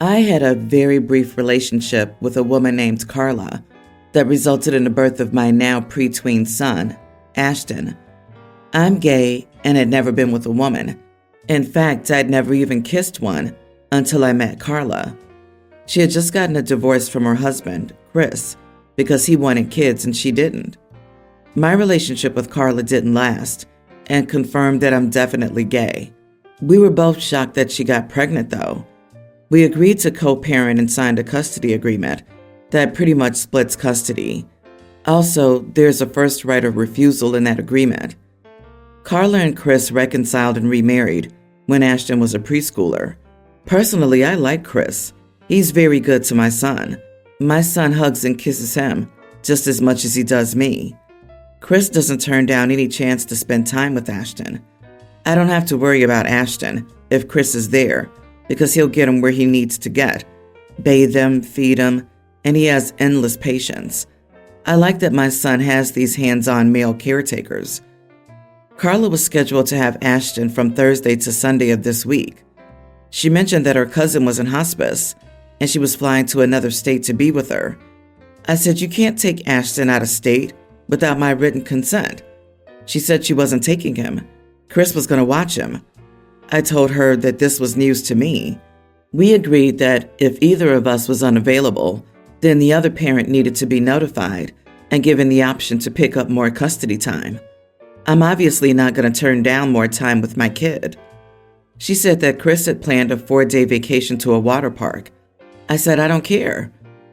I had a very brief relationship with a woman named Carla that resulted in the birth of my now pre-tween son, Ashton. I'm gay and had never been with a woman. In fact, I'd never even kissed one until I met Carla. She had just gotten a divorce from her husband, Chris, because he wanted kids and she didn't. My relationship with Carla didn't last and confirmed that I'm definitely gay. We were both shocked that she got pregnant, though. We agreed to co-parent and signed a custody agreement that pretty much splits custody. Also, there's a first right of refusal in that agreement. Carla and Chris reconciled and remarried when Ashton was a preschooler. Personally, I like Chris. He's very good to my son. My son hugs and kisses him just as much as he does me. Chris doesn't turn down any chance to spend time with Ashton. I don't have to worry about Ashton if Chris is there, because he'll get him where he needs to get, bathe him, feed him, and he has endless patience. I like that my son has these hands-on male caretakers. Carla was scheduled to have Ashton from Thursday to Sunday of this week. She mentioned that her cousin was in hospice, and she was flying to another state to be with her. I said, "You can't take Ashton out of state without my written consent." She said she wasn't taking him. Chris was going to watch him. I told her that this was news to me. We agreed that if either of us was unavailable, then the other parent needed to be notified and given the option to pick up more custody time. I'm obviously not going to turn down more time with my kid. She said that Chris had planned a 4-day vacation to a water park. I said, "I don't care."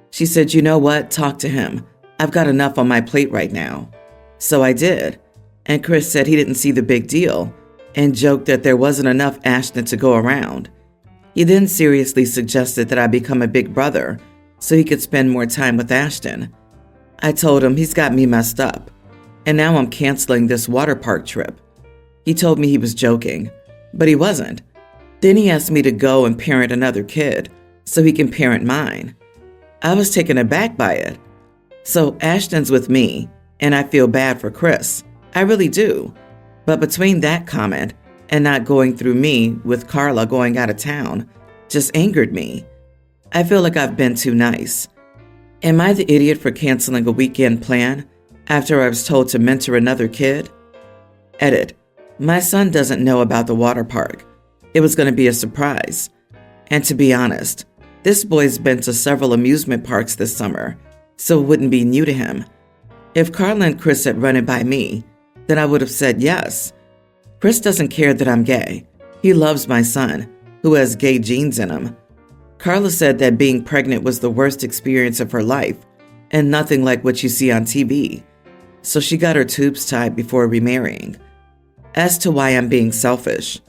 She said, "You know what? Talk to him. I've got enough on my plate right now." So I did. And Chris said he didn't see the big deal and joked that there wasn't enough Ashton to go around. He then seriously suggested that I become a big brother so he could spend more time with Ashton. I told him he's got me messed up, and now I'm canceling this water park trip. He told me he was joking, but he wasn't. Then he asked me to go and parent another kid so he can parent mine. I was taken aback by it. So Ashton's with me, and I feel bad for Chris. I really do. But between that comment and not going through me with Carla going out of town just angered me. I feel like I've been too nice. Am I the idiot for canceling a weekend plan after I was told to mentor another kid? Edit. My son doesn't know about the water park. It was going to be a surprise. And to be honest, this boy's been to several amusement parks this summer, so it wouldn't be new to him. If Carla and Chris had run it by me, then I would have said yes. Chris doesn't care that I'm gay. He loves my son, who has gay genes in him. Carla said that being pregnant was the worst experience of her life, and nothing like what you see on TV. So she got her tubes tied before remarrying. As to why I'm being selfish,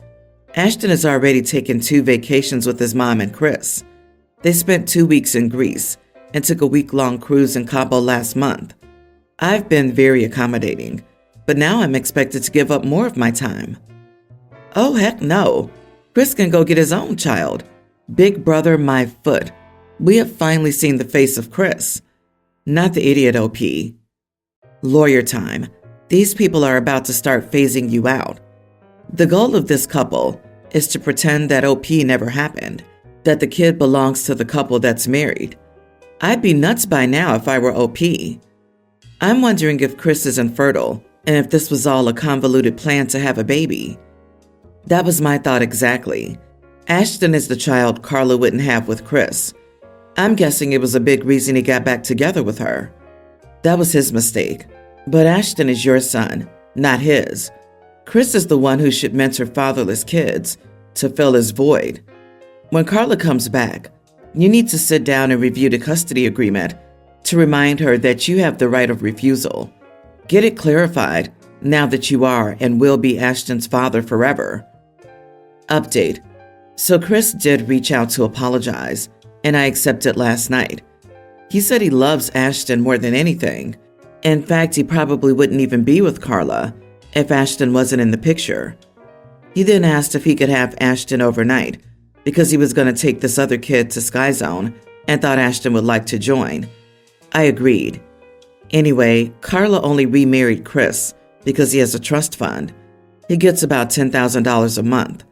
Ashton has already taken 2 vacations with his mom and Chris. They spent 2 weeks in Greece and took a week-long cruise in Cabo last month. I've been very accommodating, but now I'm expected to give up more of my time. Oh, heck no. Chris can go get his own child. Big brother, my foot. We have finally seen the face of Chris. Not the idiot OP. Lawyer time. These people are about to start phasing you out. The goal of this couple is to pretend that OP never happened, that the kid belongs to the couple that's married. I'd be nuts by now if I were OP. I'm wondering if Chris is infertile and if this was all a convoluted plan to have a baby. That was my thought exactly. Ashton is the child Carla wouldn't have with Chris. I'm guessing it was a big reason he got back together with her. That was his mistake. But Ashton is your son, not his. Chris is the one who should mentor fatherless kids to fill his void. When Carla comes back, you need to sit down and review the custody agreement to remind her that you have the right of refusal. Get it clarified now that you are and will be Ashton's father forever. Update. So Chris did reach out to apologize, and I accepted last night. He said he loves Ashton more than anything. In fact, he probably wouldn't even be with Carla if Ashton wasn't in the picture. He then asked if he could have Ashton overnight because he was going to take this other kid to Sky Zone and thought Ashton would like to join. I agreed. Anyway, Carla only remarried Chris because he has a trust fund. He gets about $10,000 a month.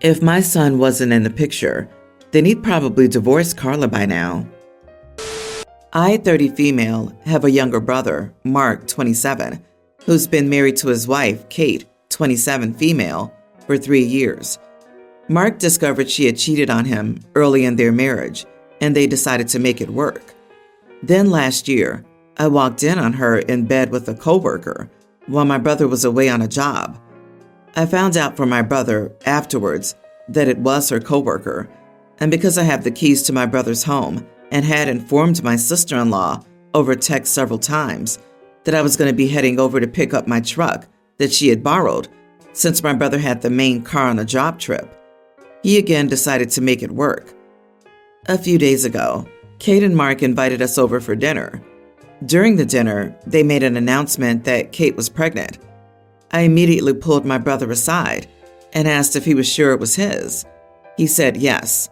If my son wasn't in the picture, then he'd probably divorced Carla by now. I, 30 female, have a younger brother, Mark, 27, who's been married to his wife, Kate, 27 female, for 3 years. Mark discovered she had cheated on him early in their marriage, and they decided to make it work. Then last year, I walked in on her in bed with a coworker while my brother was away on a job. I found out from my brother afterwards that it was her coworker, and because I have the keys to my brother's home and had informed my sister-in-law over text several times that I was going to be heading over to pick up my truck that she had borrowed since my brother had the main car on a job trip, he again decided to make it work. A few days ago, Kate and Mark invited us over for dinner. During the dinner, they made an announcement that Kate was pregnant. I immediately pulled my brother aside and asked if he was sure it was his. He said yes.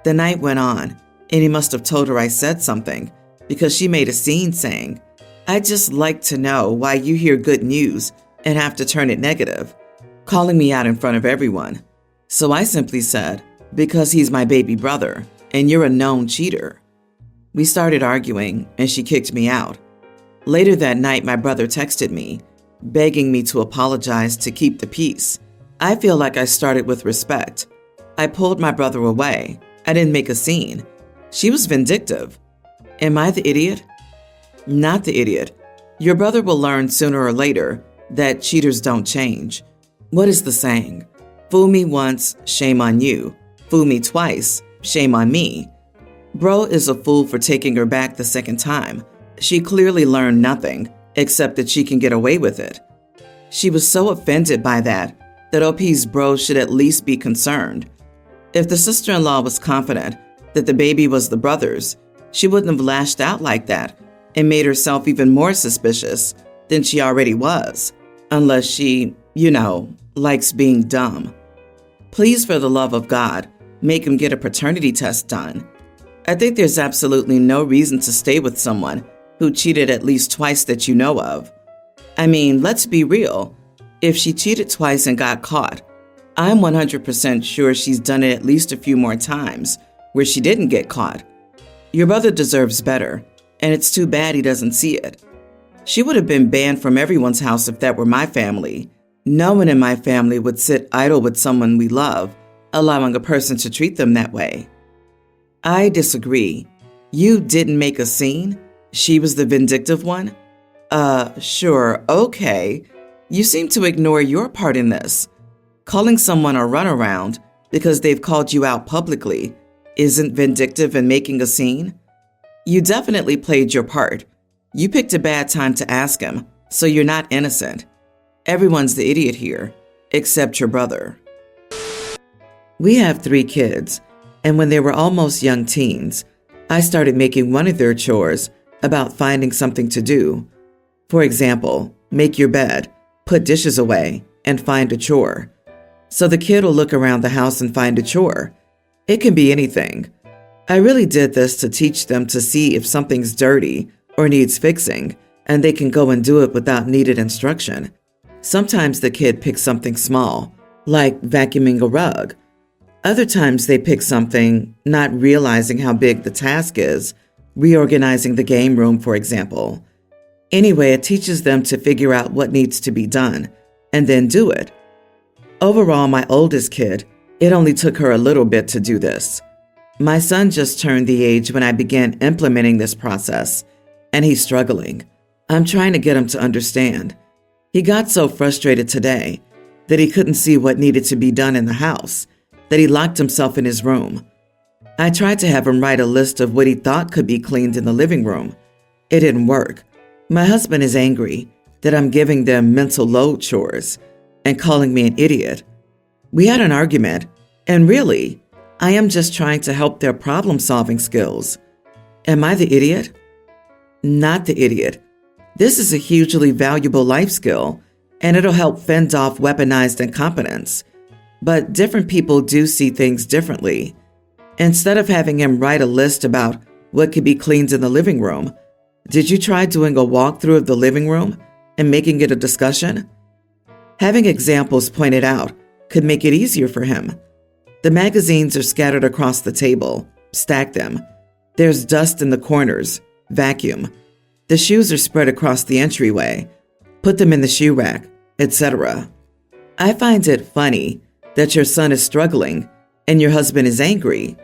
The night went on, and he must have told her I said something because she made a scene saying, "I'd just like to know why you hear good news and have to turn it negative," calling me out in front of everyone. So I simply said, "Because he's my baby brother, and you're a known cheater." We started arguing, and she kicked me out. Later that night, my brother texted me, begging me to apologize to keep the peace. I feel like I started with respect. I pulled my brother away. I didn't make a scene. She was vindictive. Am I the idiot? Not the idiot. Your brother will learn sooner or later that cheaters don't change. What is the saying? Fool me once, shame on you. Fool me twice, shame on me. Bro is a fool for taking her back the second time. She clearly learned nothing, except that she can get away with it. She was so offended by that OP's bro should at least be concerned. If the sister-in-law was confident that the baby was the brother's, she wouldn't have lashed out like that and made herself even more suspicious than she already was, unless she, likes being dumb. Please, for the love of God, make him get a paternity test done. I think there's absolutely no reason to stay with someone who cheated at least twice that you know of. I mean, let's be real. If she cheated twice and got caught, I'm 100% sure she's done it at least a few more times where she didn't get caught. Your brother deserves better, and it's too bad he doesn't see it. She would have been banned from everyone's house if that were my family. No one in my family would sit idle with someone we love, allowing a person to treat them that way. I disagree. You didn't make a scene? She was the vindictive one? Sure, okay. You seem to ignore your part in this. Calling someone a runaround because they've called you out publicly isn't vindictive and making a scene. You definitely played your part. You picked a bad time to ask him, so you're not innocent. Everyone's the idiot here, except your brother. We have 3 kids, and when they were almost young teens, I started making one of their chores about finding something to do. For example, make your bed, put dishes away, and find a chore. So the kid will look around the house and find a chore. It can be anything. I really did this to teach them to see if something's dirty or needs fixing, and they can go and do it without needed instruction. Sometimes the kid picks something small, like vacuuming a rug. Other times they pick something, not realizing how big the task is, reorganizing the game room, for example. Anyway, it teaches them to figure out what needs to be done, and then do it. Overall, my oldest kid, it only took her a little bit to do this. My son just turned the age when I began implementing this process, and he's struggling. I'm trying to get him to understand. He got so frustrated today that he couldn't see what needed to be done in the house, that he locked himself in his room. I tried to have him write a list of what he thought could be cleaned in the living room. It didn't work. My husband is angry that I'm giving them mental load chores and calling me an idiot. We had an argument, and really, I am just trying to help their problem-solving skills. Am I the idiot? Not the idiot. This is a hugely valuable life skill, and it'll help fend off weaponized incompetence. But different people do see things differently. Instead of having him write a list about what could be cleaned in the living room, did you try doing a walkthrough of the living room and making it a discussion? Having examples pointed out could make it easier for him. The magazines are scattered across the table. Stack them. There's dust in the corners. Vacuum. The shoes are spread across the entryway. Put them in the shoe rack, etc. I find it funny that your son is struggling and your husband is angry.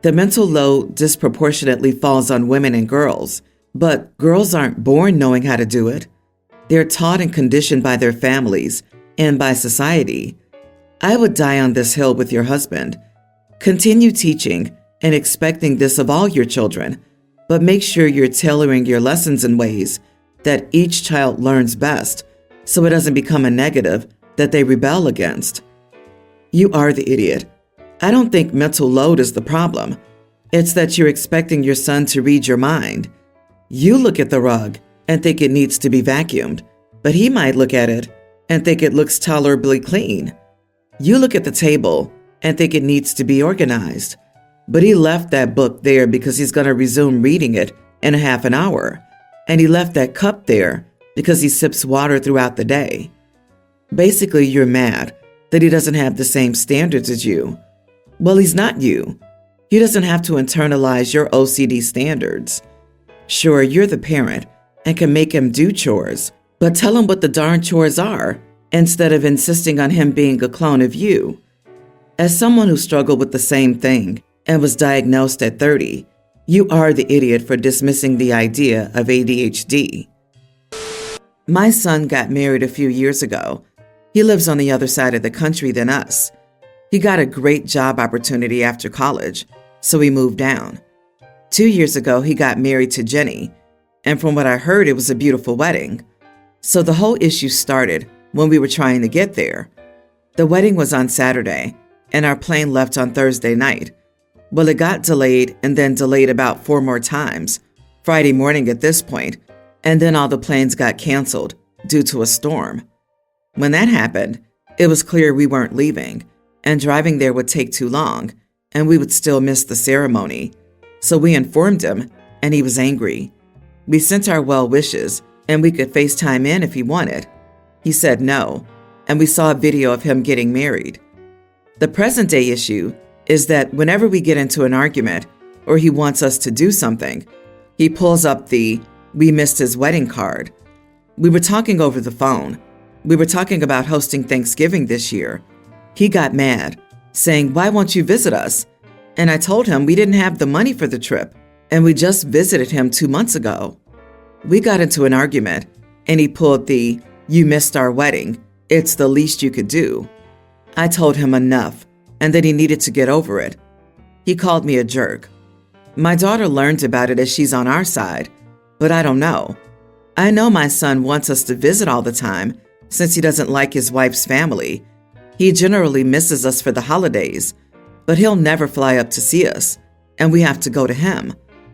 The mental load disproportionately falls on women and girls, but girls aren't born knowing how to do it. They're taught and conditioned by their families and by society. I would die on this hill with your husband. Continue teaching and expecting this of all your children, but make sure you're tailoring your lessons in ways that each child learns best, so it doesn't become a negative that they rebel against. You are the idiot. I don't think mental load is the problem. It's that you're expecting your son to read your mind. You look at the rug and think it needs to be vacuumed, but he might look at it and think it looks tolerably clean. You look at the table and think it needs to be organized, but he left that book there because he's going to resume reading it in a half an hour, and he left that cup there because he sips water throughout the day. Basically, you're mad that he doesn't have the same standards as you. Well, he's not you. He doesn't have to internalize your OCD standards. Sure, you're the parent and can make him do chores, but tell him what the darn chores are instead of insisting on him being a clone of you. As someone who struggled with the same thing and was diagnosed at 30, you are the idiot for dismissing the idea of ADHD. My son got married a few years ago. He lives on the other side of the country than us. He got a great job opportunity after college, so he moved down. 2 years ago, he got married to Jenny, and from what I heard, it was a beautiful wedding. So the whole issue started when we were trying to get there. The wedding was on Saturday, and our plane left on Thursday night. Well, it got delayed and then delayed about 4 more times, Friday morning at this point, and then all the planes got canceled due to a storm. When that happened, it was clear we weren't leaving, and driving there would take too long, and we would still miss the ceremony. So we informed him, and he was angry. We sent our well wishes, and we could FaceTime in if he wanted. He said no, and we saw a video of him getting married. The present day issue is that whenever we get into an argument or he wants us to do something, he pulls up the "we missed his wedding" card. We were talking over the phone. We were talking about hosting Thanksgiving this year. He got mad, saying, "Why won't you visit us?" And I told him we didn't have the money for the trip, and we just visited him 2 months ago. We got into an argument, and he pulled the "you missed our wedding, it's the least you could do." I told him enough, and that he needed to get over it. He called me a jerk. My daughter learned about it as she's on our side, but I don't know. I know my son wants us to visit all the time since he doesn't like his wife's family. He generally misses us for the holidays, but he'll never fly up to see us, and we have to go to him.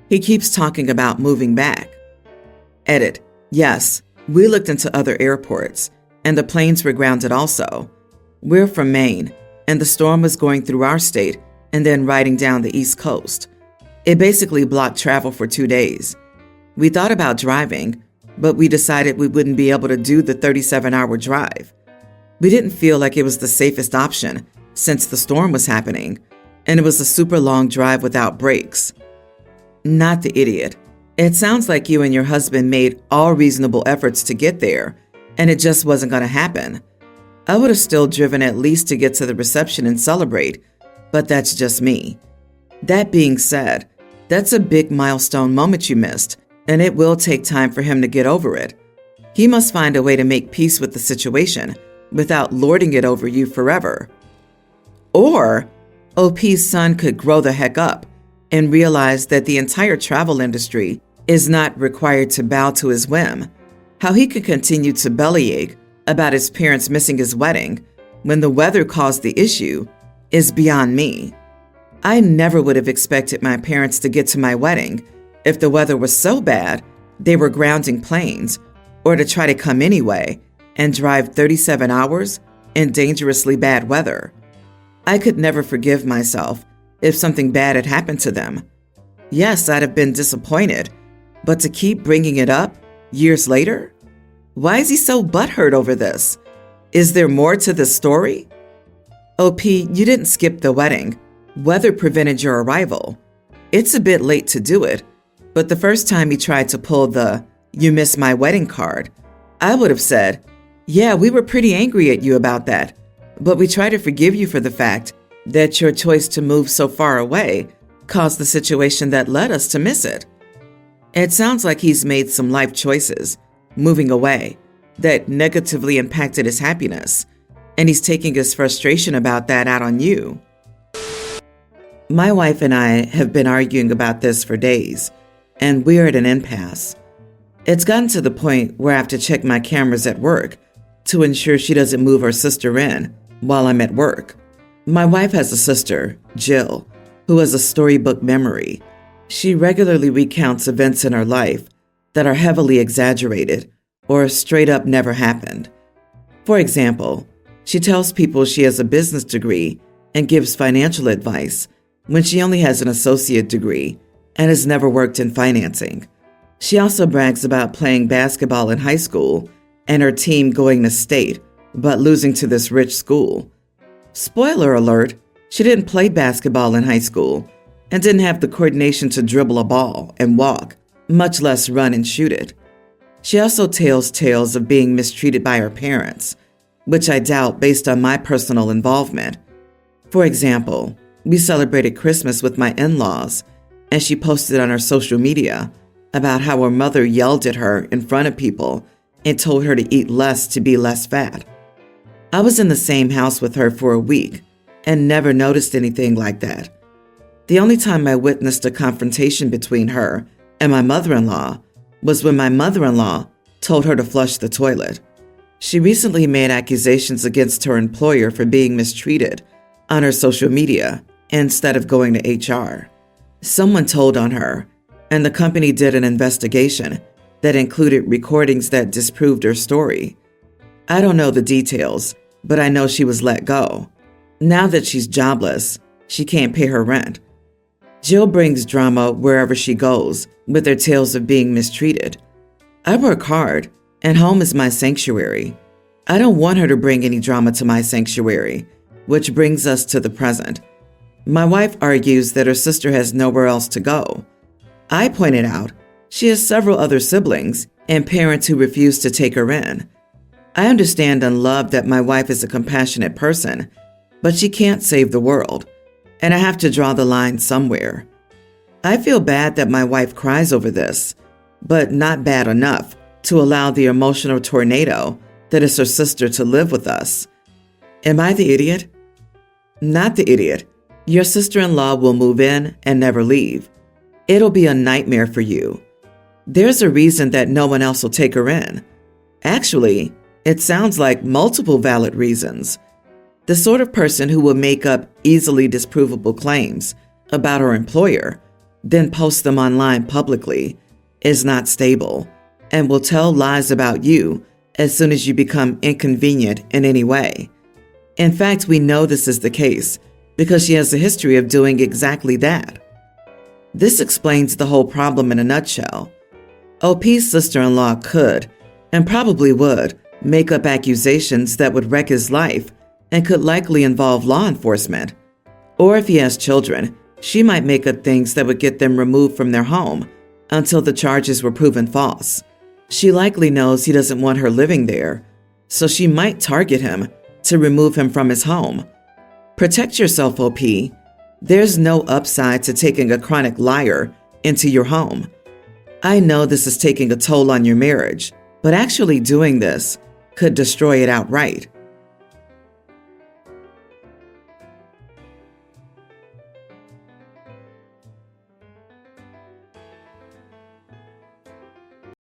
He keeps talking about moving back. Edit. Yes, we looked into other airports, and the planes were grounded also. We're from Maine, and the storm was going through our state and then riding down the East Coast. It basically blocked travel for 2 days. We thought about driving, but we decided we wouldn't be able to do the 37-hour drive. We didn't feel like it was the safest option since the storm was happening, and it was a super long drive without brakes. Not the idiot. It sounds like you and your husband made all reasonable efforts to get there, and it just wasn't going to happen. I would have still driven at least to get to the reception and celebrate, but that's just me. That being said, that's a big milestone moment you missed, and it will take time for him to get over it. He must find a way to make peace with the situation without lording it over you forever. Or OP's son could grow the heck up and realize that the entire travel industry is not required to bow to his whim. How he could continue to bellyache about his parents missing his wedding when the weather caused the issue is beyond me. I never would have expected my parents to get to my wedding if the weather was so bad they were grounding planes, or to try to come anyway and drive 37 hours in dangerously bad weather. I could never forgive myself if something bad had happened to them. Yes, I'd have been disappointed, but to keep bringing it up years later? Why is he so butthurt over this? Is there more to this story? OP, you didn't skip the wedding. Weather prevented your arrival. It's a bit late to do it, but the first time he tried to pull the "you missed my wedding" card, I would have said, yeah, we were pretty angry at you about that, but we try to forgive you for the fact that your choice to move so far away caused the situation that led us to miss it. It sounds like he's made some life choices, moving away, that negatively impacted his happiness, and he's taking his frustration about that out on you. My wife and I have been arguing about this for days, and we're at an impasse. It's gotten to the point where I have to check my cameras at work to ensure she doesn't move her sister in while I'm at work. My wife has a sister, Jill, who has a storybook memory. She regularly recounts events in her life that are heavily exaggerated or straight up never happened. For example, she tells people she has a business degree and gives financial advice when she only has an associate degree and has never worked in financing. She also brags about playing basketball in high school and her team going to state, but losing to this rich school. Spoiler alert, she didn't play basketball in high school and didn't have the coordination to dribble a ball and walk, much less run and shoot it. She also tells tales of being mistreated by her parents, which I doubt based on my personal involvement. For example, we celebrated Christmas with my in-laws, and she posted on her social media about how her mother yelled at her in front of people and told her to eat less to be less fat. I was in the same house with her for a week and never noticed anything like that. The only time I witnessed a confrontation between her and my mother-in-law was when my mother-in-law told her to flush the toilet. She recently made accusations against her employer for being mistreated on her social media instead of going to HR. Someone told on her, and the company did an investigation that included recordings that disproved her story. I don't know the details, but I know she was let go. Now that she's jobless, she can't pay her rent. Jill brings drama wherever she goes with her tales of being mistreated. I work hard, and home is my sanctuary. I don't want her to bring any drama to my sanctuary, which brings us to the present. My wife argues that her sister has nowhere else to go. I pointed out she has several other siblings and parents who refuse to take her in. I understand and love that my wife is a compassionate person, but she can't save the world, and I have to draw the line somewhere. I feel bad that my wife cries over this, but not bad enough to allow the emotional tornado that is her sister to live with us. Am I the idiot? Not the idiot. Your sister-in-law will move in and never leave. It'll be a nightmare for you. There's a reason that no one else will take her in. Actually, it sounds like multiple valid reasons. The sort of person who will make up easily disprovable claims about her employer, then post them online publicly, is not stable and will tell lies about you as soon as you become inconvenient in any way. In fact, we know this is the case because she has a history of doing exactly that. This explains the whole problem in a nutshell. OP's sister-in-law could, and probably would, make up accusations that would wreck his life and could likely involve law enforcement. Or if he has children, she might make up things that would get them removed from their home until the charges were proven false. She likely knows he doesn't want her living there, so she might target him to remove him from his home. Protect yourself, OP. There's no upside to taking a chronic liar into your home. I know this is taking a toll on your marriage, but actually doing this could destroy it outright.